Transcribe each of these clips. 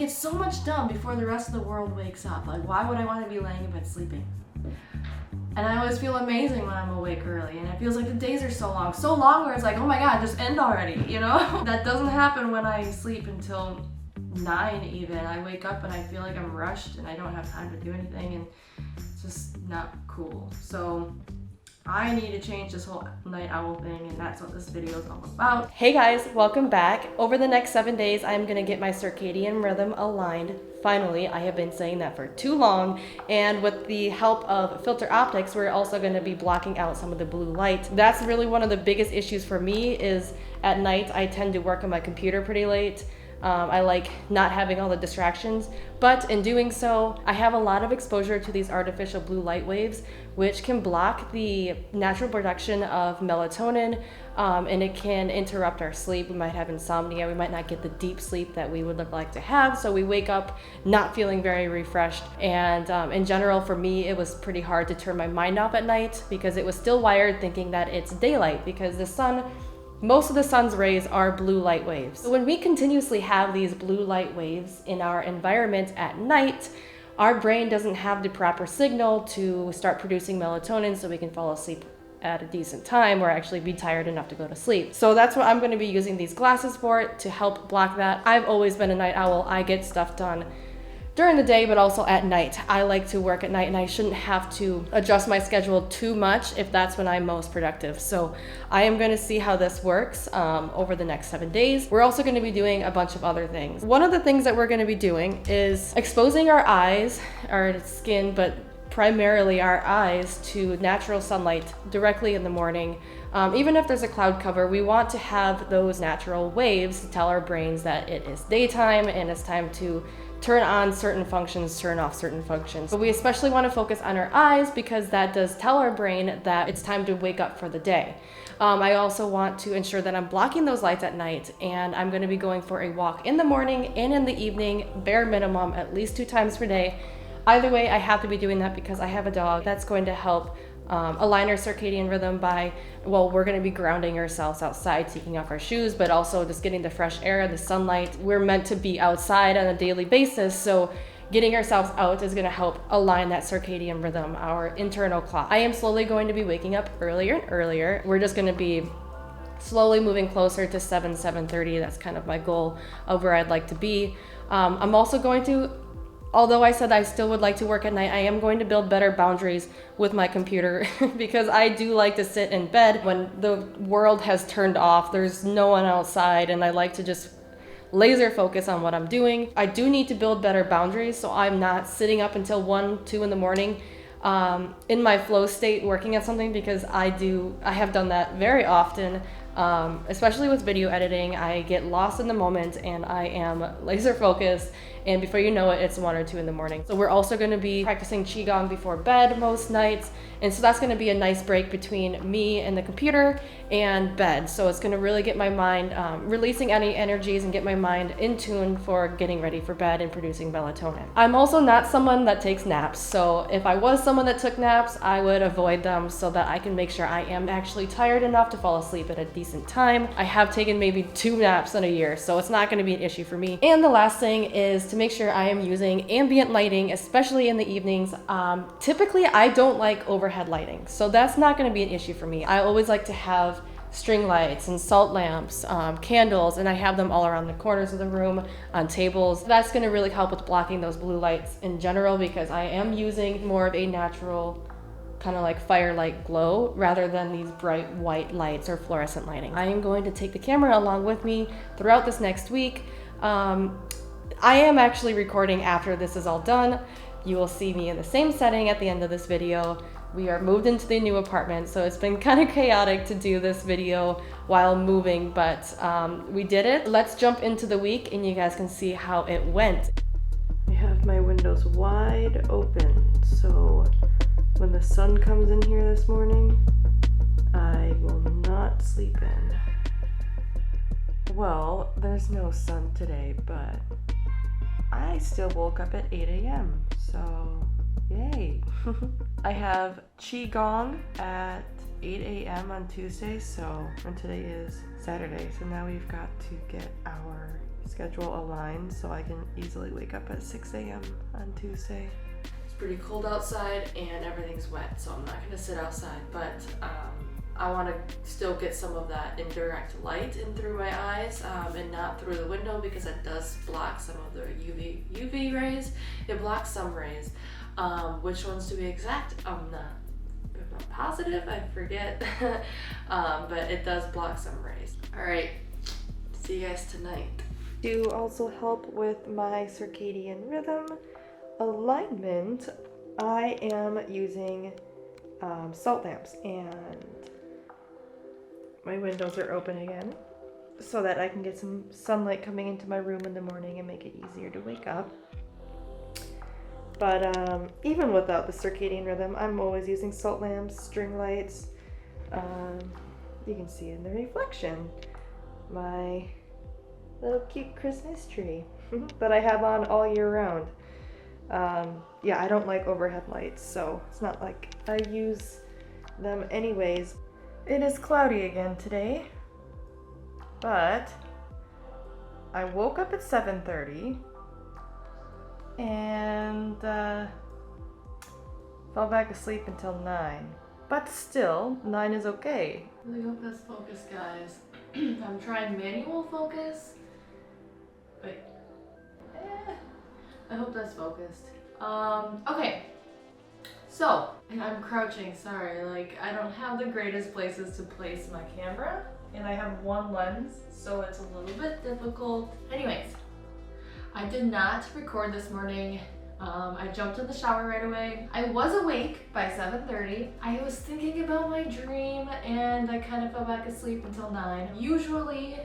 get so much done before the rest of the world wakes up. Like, why would I want to be laying in bed sleeping? And I always feel amazing when I'm awake early, and it feels like the days are so long where it's like, oh my god, just end already, you know? That doesn't happen when I sleep until 9 even. I wake up and I feel like I'm rushed and I don't have time to do anything, and it's just not cool. So I need to change this whole night owl thing, and that's what this video is all about. Hey guys, welcome back. Over the next 7 days, I'm gonna get my circadian rhythm aligned. Finally, I have been saying that for too long, and with the help of filter optics, we're also gonna be blocking out some of the blue light. That's really one of the biggest issues for me is at night, I tend to work on my computer pretty late. I like not having all the distractions, but in doing so, I have a lot of exposure to these artificial blue light waves, which can block the natural production of melatonin, and it can interrupt our sleep. We might have insomnia, we might not get the deep sleep that we would like to have, so we wake up not feeling very refreshed. And in general, for me, it was pretty hard to turn my mind off at night because it was still wired thinking that it's daylight, because the sun, most of the sun's rays are blue light waves. So when we continuously have these blue light waves in our environment at night, our brain doesn't have the proper signal to start producing melatonin so we can fall asleep at a decent time or actually be tired enough to go to sleep. So that's what I'm going to be using these glasses for, to help block that. I've always been a night owl. I get stuff done during the day, but also at night. I like to work at night, and I shouldn't have to adjust my schedule too much if that's when I'm most productive. So I am going to see how this works over the next 7 days. We're also going to be doing a bunch of other things. One of the things that we're going to be doing is exposing our eyes, our skin, but primarily our eyes to natural sunlight directly in the morning. Even if there's a cloud cover, we want to have those natural waves to tell our brains that it is daytime and it's time to turn on certain functions, turn off certain functions. But we especially want to focus on our eyes because that does tell our brain that it's time to wake up for the day. I also want to ensure that I'm blocking those lights at night, and I'm going to be going for a walk in the morning and in the evening, bare minimum, at least 2 times per day. Either way, I have to be doing that because I have a dog. That's going to help align our circadian rhythm by, well, we're going to be grounding ourselves outside, taking off our shoes, but also just getting the fresh air, the sunlight. We're meant to be outside on a daily basis, so getting ourselves out is going to help align that circadian rhythm, our internal clock. I am slowly going to be waking up earlier and earlier. We're just going to be slowly moving closer to 7:30. That's kind of my goal of where I'd like to be. I'm also going to, although I said I still would like to work at night, I am going to build better boundaries with my computer because I do like to sit in bed when the world has turned off. There's no one outside, and I like to just laser focus on what I'm doing. I do need to build better boundaries so I'm not sitting up until 1, 2 in the morning in my flow state working at something, because I have done that very often. Especially with video editing, I get lost in the moment and I am laser focused, and before you know it, it's 1 or 2 in the morning. So we're also going to be practicing Qigong before bed most nights, and so that's going to be a nice break between me and the computer and bed. So it's going to really get my mind releasing any energies and get my mind in tune for getting ready for bed and producing melatonin. I'm also not someone that takes naps, so if I was someone that took naps, I would avoid them so that I can make sure I am actually tired enough to fall asleep at a decent time. I have taken maybe 2 naps in a year, so it's not going to be an issue for me. And the last thing is to make sure I am using ambient lighting, especially in the evenings. Typically, I don't like overhead lighting, so that's not going to be an issue for me. I always like to have string lights and salt lamps, candles, and I have them all around the corners of the room, on tables. That's going to really help with blocking those blue lights in general, because I am using more of a natural kind of like firelight glow rather than these bright white lights or fluorescent lighting. I am going to take the camera along with me throughout this next week. I am actually recording after this is all done. You will see me in the same setting at the end of this video. We are moved into the new apartment, so it's been kind of chaotic to do this video while moving, but we did it. Let's jump into the week and you guys can see how it went. I have my windows wide open, so when the sun comes in here this morning, I will not sleep in. Well, there's no sun today, but I still woke up at 8 a.m., so yay. I have Qigong at 8 a.m. on Tuesday, and today is Saturday, so now we've got to get our schedule aligned so I can easily wake up at 6 a.m. on Tuesday. It's pretty cold outside and everything's wet, so I'm not gonna sit outside, but I want to still get some of that indirect light in through my eyes and not through the window, because it does block some of the UV rays. It blocks some rays. Which ones to be exact, I'm not positive, I forget. But it does block some rays. All right, see you guys tonight. To also help with my circadian rhythm alignment, I am using salt lamps, and my windows are open again so that I can get some sunlight coming into my room in the morning and make it easier to wake up. But even without the circadian rhythm, I'm always using salt lamps, string lights. You can see in the reflection my little cute Christmas tree that I have on all year round. Yeah, I don't like overhead lights, so it's not like I use them anyways. It is cloudy again today, but I woke up at 7:30 and fell back asleep until 9. But still, 9 is okay. I really hope that's focused, guys. I'm trying manual focus. Wait. I hope that's focused. Okay. So, and I'm crouching, sorry, like I don't have the greatest places to place my camera, and I have one lens, so it's a little bit difficult. Anyways, I did not record this morning. I jumped in the shower right away. I was awake by 7:30. I was thinking about my dream and I kind of fell back asleep until 9. Usually,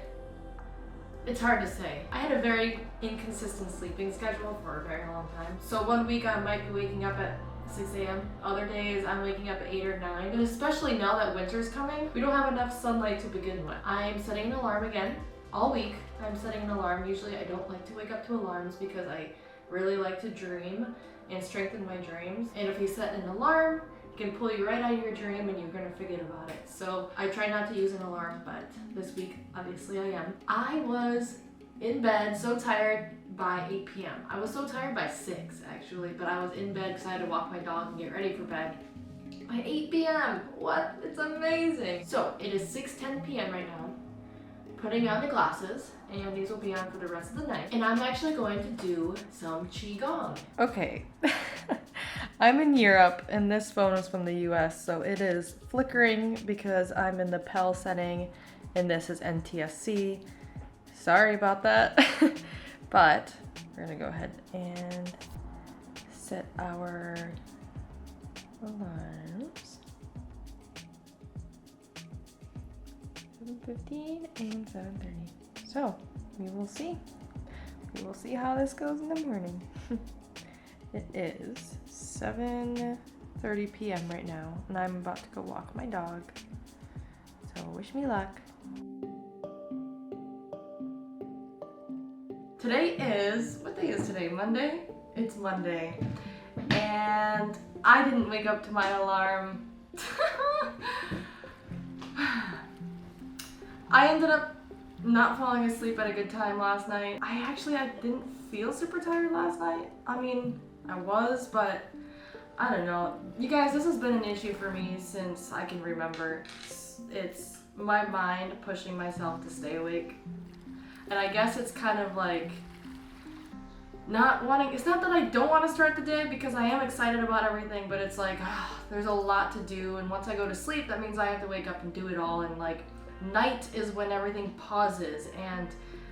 it's hard to say. I had a very inconsistent sleeping schedule for a very long time. So one week I might be waking up at 6 a.m. Other days I'm waking up at 8 or 9. And especially now that winter's coming, we don't have enough sunlight to begin with. I'm setting an alarm again. All week I'm setting an alarm. Usually I don't like to wake up to alarms because I really like to dream and strengthen my dreams. And if you set an alarm, it can pull you right out of your dream and you're gonna forget about it. So I try not to use an alarm, but this week, obviously I am. I was in bed so tired by 8 p.m. I was so tired by 6 actually, but I was in bed because I had to walk my dog and get ready for bed by 8 p.m. What? It's amazing. So it is 6:10 p.m. right now. Putting on the glasses, and these will be on for the rest of the night. And I'm actually going to do some Qigong. Okay. I'm in Europe, and this phone is from the US, so it is flickering because I'm in the PAL setting, and this is NTSC. Sorry about that. But we're gonna go ahead and set our alarms. 7:15 and 7:30. So we will see. We will see how this goes in the morning. It is 7:30 p.m. right now, and I'm about to go walk my dog. So wish me luck. Today is, what day is today? Monday? It's Monday. And I didn't wake up to my alarm. I ended up not falling asleep at a good time last night. I didn't feel super tired last night. I mean, I was, but I don't know. You guys, this has been an issue for me since I can remember. It's my mind pushing myself to stay awake. And I guess it's kind of like it's not that I don't want to start the day, because I am excited about everything, but it's like, there's a lot to do, and once I go to sleep, that means I have to wake up and do it all, and like, night is when everything pauses, and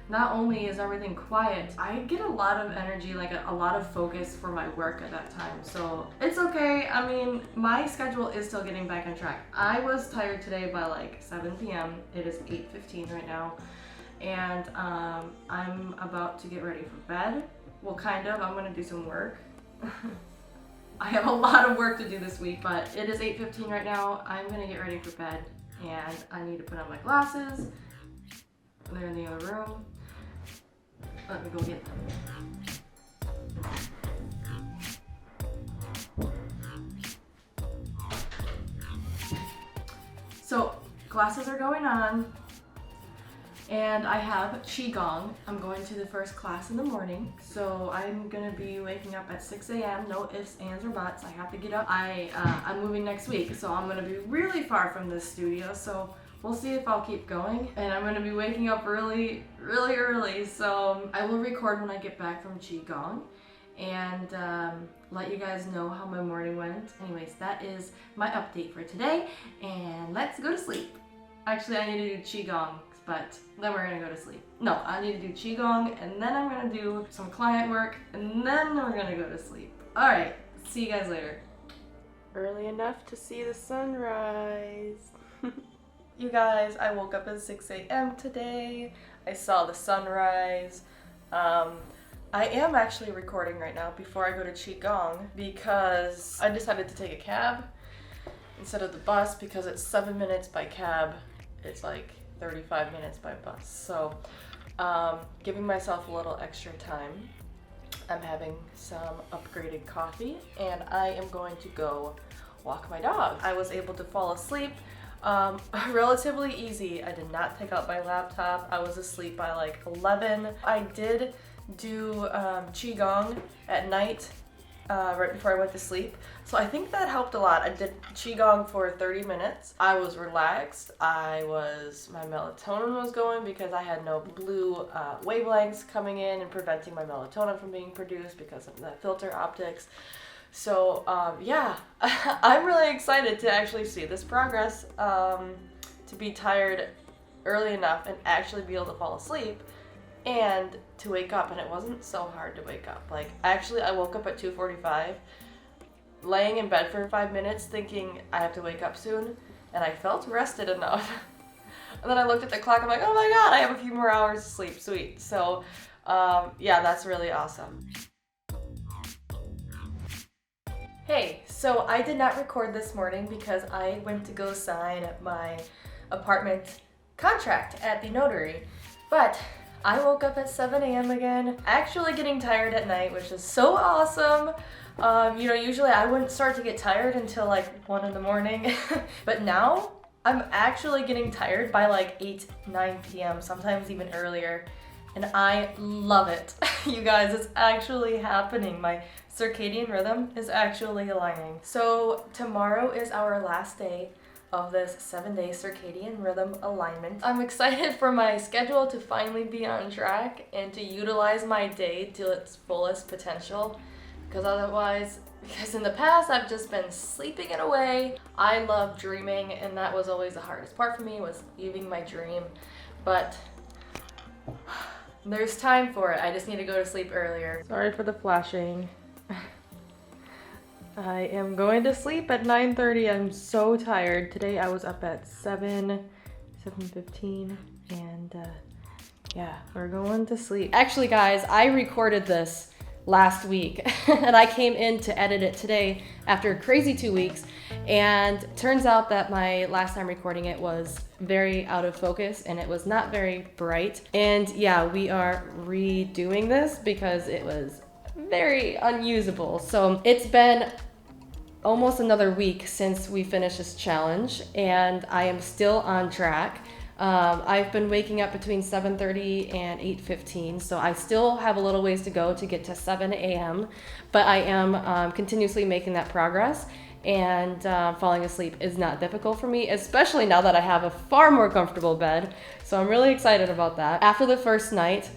not only is everything quiet, I get a lot of energy, like a lot of focus for my work at that time, so it's okay. I mean, my schedule is still getting back on track. I was tired today by like 7 p.m. It is 8:15 right now, and I'm about to get ready for bed. Well, kind of. I'm gonna do some work. I have a lot of work to do this week, but it is 8:15 right now. I'm gonna get ready for bed, and I need to put on my glasses. They're in the other room. Let me go get them. So, glasses are going on. And I have Qigong. I'm going to the first class in the morning. So I'm gonna be waking up at 6 a.m. No ifs, ands, or buts. I have to get up. I'm moving next week, so I'm gonna be really far from this studio. So we'll see if I'll keep going. And I'm gonna be waking up really, really early. So I will record when I get back from Qigong and let you guys know how my morning went. Anyways, that is my update for today. And let's go to sleep. Actually, I need to do Qigong, but then we're gonna go to sleep. No, I need to do Qigong, and then I'm gonna do some client work, and then we're gonna go to sleep. All right, see you guys later. Early enough to see the sunrise. You guys, I woke up at 6 a.m. today. I saw the sunrise. I am actually recording right now before I go to Qigong because I decided to take a cab instead of the bus because it's 7 minutes by cab. It's like 35 minutes by bus. So giving myself a little extra time. I'm having some upgraded coffee and I am going to go walk my dog. I was able to fall asleep relatively easy. I did not take out my laptop. I was asleep by like 11. I did do Qigong at night right before I went to sleep. So I think that helped a lot. I did Qigong for 30 minutes. I was relaxed. My melatonin was going because I had no blue wavelengths coming in and preventing my melatonin from being produced because of the filter optics. So yeah, I'm really excited to actually see this progress, to be tired early enough and actually be able to fall asleep and to wake up, and it wasn't so hard to wake up. Like, actually, I woke up at 2:45, laying in bed for 5 minutes thinking I have to wake up soon, and I felt rested enough. And then I looked at the clock, I'm like, oh my god, I have a few more hours to sleep, sweet. So yeah, that's really awesome. Hey, so I did not record this morning because I went to go sign my apartment contract at the notary, but I woke up at 7 a.m. again, actually getting tired at night, which is so awesome. You know, usually I wouldn't start to get tired until like 1 in the morning, but now I'm actually getting tired by like 8, 9 p.m., sometimes even earlier, and I love it. You guys, it's actually happening. My circadian rhythm is actually aligning. So tomorrow is our last day of this 7-day circadian rhythm alignment. I'm excited for my schedule to finally be on track and to utilize my day to its fullest potential, because in the past I've just been sleeping it away. I love dreaming, and that was always the hardest part for me, was leaving my dream, but there's time for it. I just need to go to sleep earlier. Sorry for the flashing. I am going to sleep at 9:30. I'm so tired. Today I was up at 7:15, and yeah, we're going to sleep. Actually, guys, I recorded this last week and I came in to edit it today after a crazy 2 weeks, and turns out that my last time recording it was very out of focus and it was not very bright. And yeah, we are redoing this because it was very unusable. So it's been almost another week since we finished this challenge, and I am still on track. I've been waking up between 7:30 and 8:15, so I still have a little ways to go to get to 7 a.m., but I am continuously making that progress, and falling asleep is not difficult for me, especially now that I have a far more comfortable bed, so I'm really excited about that. After the first night,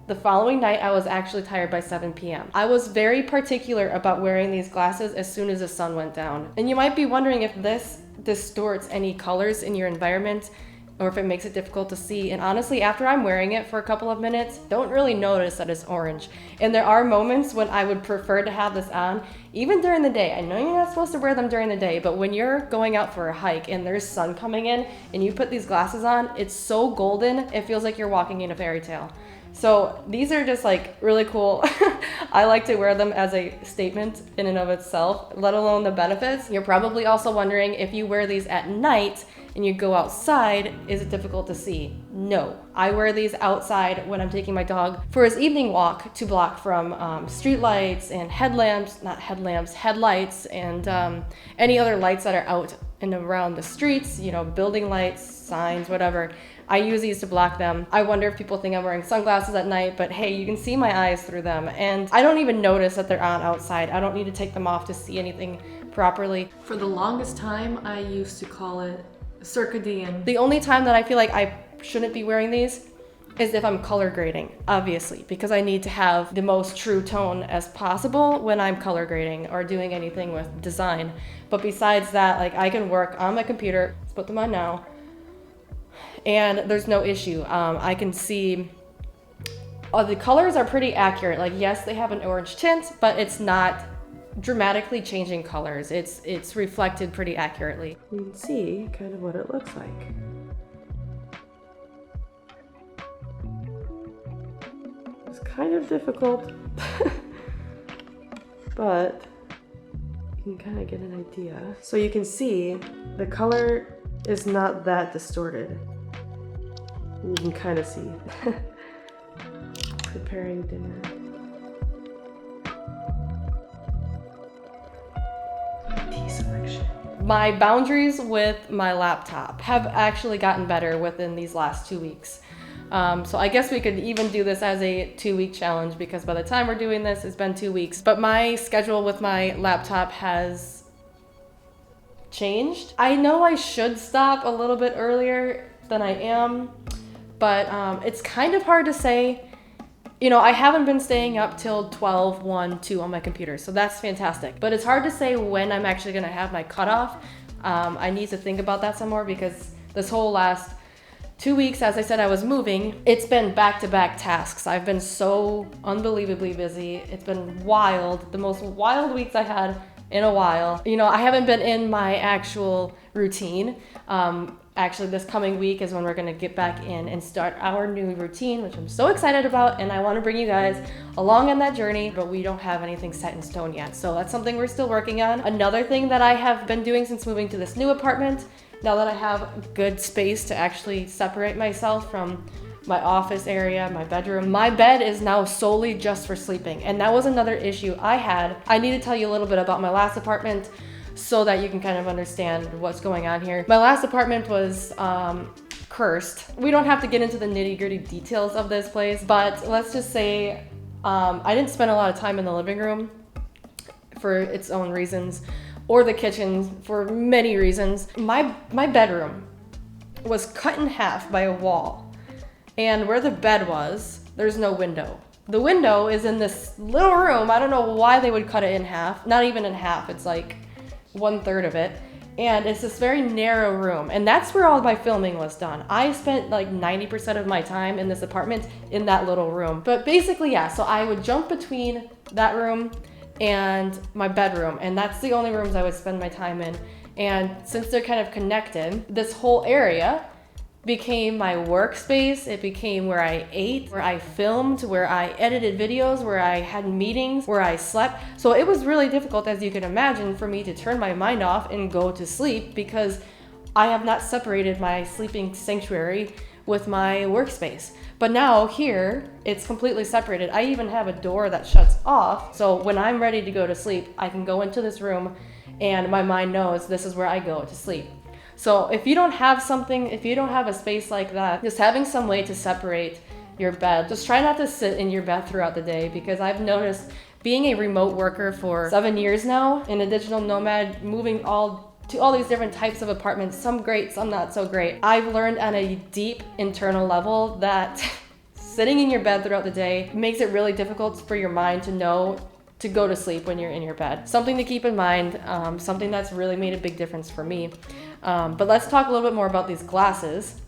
the following night, I was actually tired by 7 p.m. I was very particular about wearing these glasses as soon as the sun went down. And you might be wondering if this distorts any colors in your environment or if it makes it difficult to see. And honestly, after I'm wearing it for a couple of minutes, don't really notice that it's orange. And there are moments when I would prefer to have this on, even during the day. I know you're not supposed to wear them during the day, but when you're going out for a hike and there's sun coming in and you put these glasses on, it's so golden, it feels like you're walking in a fairy tale. So these are just like really cool. I like to wear them as a statement in and of itself, let alone the benefits. You're probably also wondering, if you wear these at night and you go outside, is it difficult to see? No, I wear these outside when I'm taking my dog for his evening walk to block from street lights and headlights, and any other lights that are out and around the streets, you know, building lights, signs, whatever. I use these to block them. I wonder if people think I'm wearing sunglasses at night, but hey, you can see my eyes through them. And I don't even notice that they're on outside. I don't need to take them off to see anything properly. For the longest time, I used to call it Circadian. The only time that I feel like I shouldn't be wearing these is if I'm color grading, obviously, because I need to have the most true tone as possible when I'm color grading or doing anything with design. But besides that, like, I can work on my computer. Let's put them on now. And there's no issue. I can see the colors are pretty accurate. Like, yes, they have an orange tint, but it's not dramatically changing colors. It's reflected pretty accurately. You can see kind of what it looks like. It's kind of difficult, but you can kind of get an idea. So you can see the color is not that distorted. You can kind of see. Preparing dinner. Tea selection. My boundaries with my laptop have actually gotten better within these last 2 weeks. So I guess we could even do this as a 2-week challenge, because by the time we're doing this, it's been 2 weeks. But my schedule with my laptop has changed. I know I should stop a little bit earlier than I am, but it's kind of hard to say. You know, I haven't been staying up till 12, 1, 2 on my computer, so that's fantastic. But it's hard to say when I'm actually gonna have my cutoff. I need to think about that some more, because this whole last 2 weeks, as I said, I was moving. It's been back-to-back tasks. I've been so unbelievably busy. It's been wild, the most wild weeks I had in a while. You know, I haven't been in my actual routine. Actually, this coming week is when we're gonna get back in and start our new routine, which I'm so excited about, and I wanna bring you guys along on that journey, but we don't have anything set in stone yet. So that's something we're still working on. Another thing that I have been doing since moving to this new apartment, now that I have good space to actually separate myself from my office area, my bedroom, my bed is now solely just for sleeping. And that was another issue I had. I need to tell you a little bit about my last apartment so that you can kind of understand what's going on here. My last apartment was cursed. We don't have to get into the nitty-gritty details of this place, but let's just say I didn't spend a lot of time in the living room for its own reasons, or the kitchen for many reasons. My bedroom was cut in half by a wall, and where the bed was, there's no window. The window is in this little room. I don't know why they would cut it in half. Not even in half, it's like 1/3 of it. And it's this very narrow room, and that's where all my filming was done. I spent like 90% of my time in this apartment in that little room. But basically, yeah, so I would jump between that room and my bedroom, and that's the only rooms I would spend my time in. And since they're kind of connected, this whole area became my workspace. It became where I ate, where I filmed, where I edited videos, where I had meetings, where I slept. So it was really difficult, as you can imagine, for me to turn my mind off and go to sleep, because I have not separated my sleeping sanctuary with my workspace. But now here, it's completely separated. I even have a door that shuts off. So when I'm ready to go to sleep, I can go into this room and my mind knows this is where I go to sleep. So if you don't have a space like that, just having some way to separate your bed, just try not to sit in your bed throughout the day, because I've noticed, being a remote worker for 7 years now, and a digital nomad, moving to all these different types of apartments, some great, some not so great. I've learned on a deep internal level that sitting in your bed throughout the day makes it really difficult for your mind to know to go to sleep when you're in your bed. Something to keep in mind, something that's really made a big difference for me. But let's talk a little bit more about these glasses,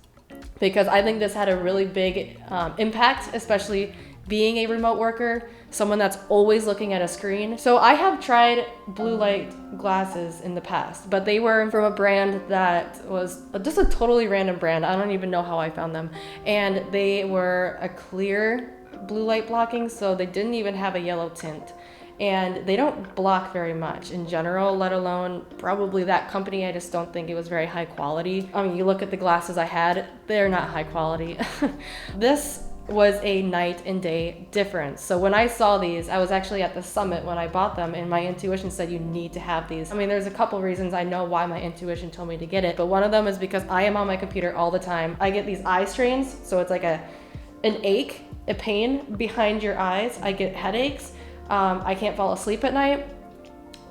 because I think this had a really big impact, especially being a remote worker, someone that's always looking at a screen. So I have tried blue light glasses in the past, but they were from a brand that was just a totally random brand. I don't even know how I found them. And they were a clear blue light blocking, so they didn't even have a yellow tint. And they don't block very much in general, let alone probably that company. I just don't think it was very high quality. I mean, you look at the glasses I had, they're not high quality. This was a night and day difference. So when I saw these, I was actually at the summit when I bought them, and my intuition said you need to have these. I mean, there's a couple reasons I know why my intuition told me to get it, but one of them is because I am on my computer all the time. I get these eye strains, so it's like an ache, a pain behind your eyes. I get headaches. I can't fall asleep at night.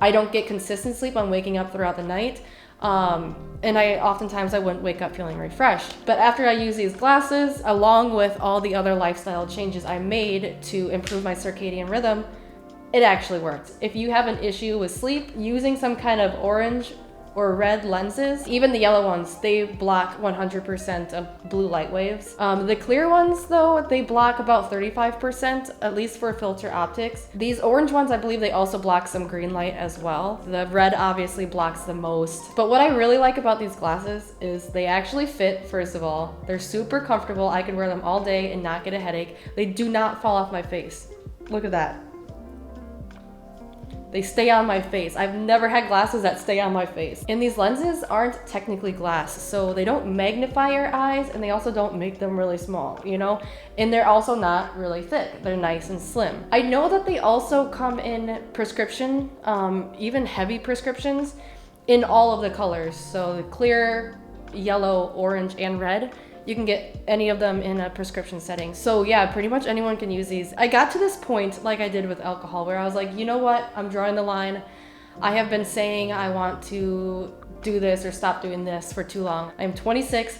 I don't get consistent sleep. I'm waking up throughout the night. And oftentimes I wouldn't wake up feeling refreshed. But after I use these glasses, along with all the other lifestyle changes I made to improve my circadian rhythm, it actually worked. If you have an issue with sleep, using some kind of orange or red lenses, even the yellow ones, they block 100% of blue light waves. The clear ones though, they block about 35%, at least for filter optics. These orange ones, I believe they also block some green light as well. The red obviously blocks the most. But what I really like about these glasses is they actually fit, first of all. They're super comfortable. I can wear them all day and not get a headache. They do not fall off my face. Look at that. They stay on my face. I've never had glasses that stay on my face. And these lenses aren't technically glass, so they don't magnify your eyes, and they also don't make them really small, you know? And they're also not really thick. They're nice and slim. I know that they also come in prescription, even heavy prescriptions, in all of the colors. So the clear, yellow, orange, and red. You can get any of them in a prescription setting. So yeah, pretty much anyone can use these. I got to this point, like I did with alcohol, where I was like, you know what? I'm drawing the line. I have been saying I want to do this or stop doing this for too long. I'm 26.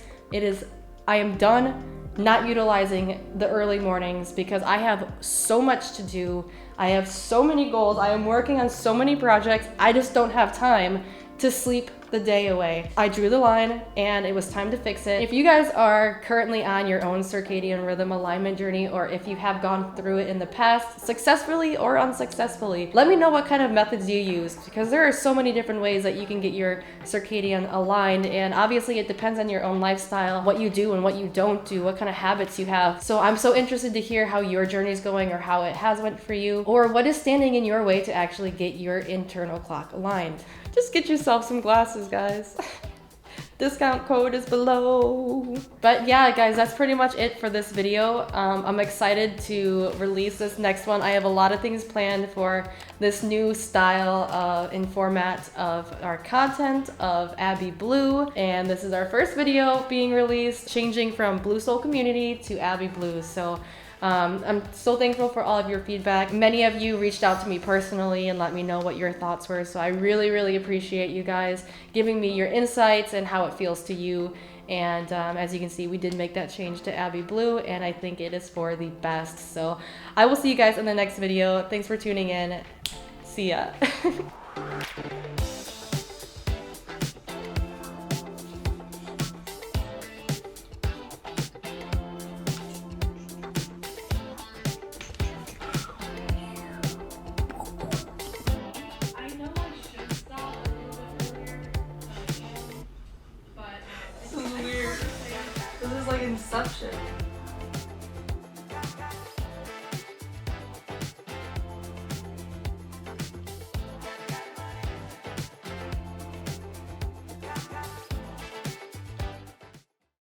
I am done not utilizing the early mornings because I have so much to do. I have so many goals. I am working on so many projects. I just don't have time to sleep the day away. I drew the line and it was time to fix it. If you guys are currently on your own circadian rhythm alignment journey, or if you have gone through it in the past, successfully or unsuccessfully, let me know what kind of methods you used, because there are so many different ways that you can get your circadian aligned, and obviously it depends on your own lifestyle, what you do and what you don't do, what kind of habits you have. So I'm so interested to hear how your journey is going, or how it has went for you, or what is standing in your way to actually get your internal clock aligned. Just get yourself some glasses, guys. Discount code is below. But yeah, guys, that's pretty much it for this video. I'm excited to release this next one. I have a lot of things planned for this new style and format of our content of Abby Blue. And this is our first video being released, changing from Blue Soul Community to Abby Blue. So I'm so thankful for all of your feedback. Many of you reached out to me personally and let me know what your thoughts were. So I really, really appreciate you guys giving me your insights and how it feels to you. And as you can see, we did make that change to Abby Blue, and I think it is for the best. So I will see you guys in the next video. Thanks for tuning in. See ya.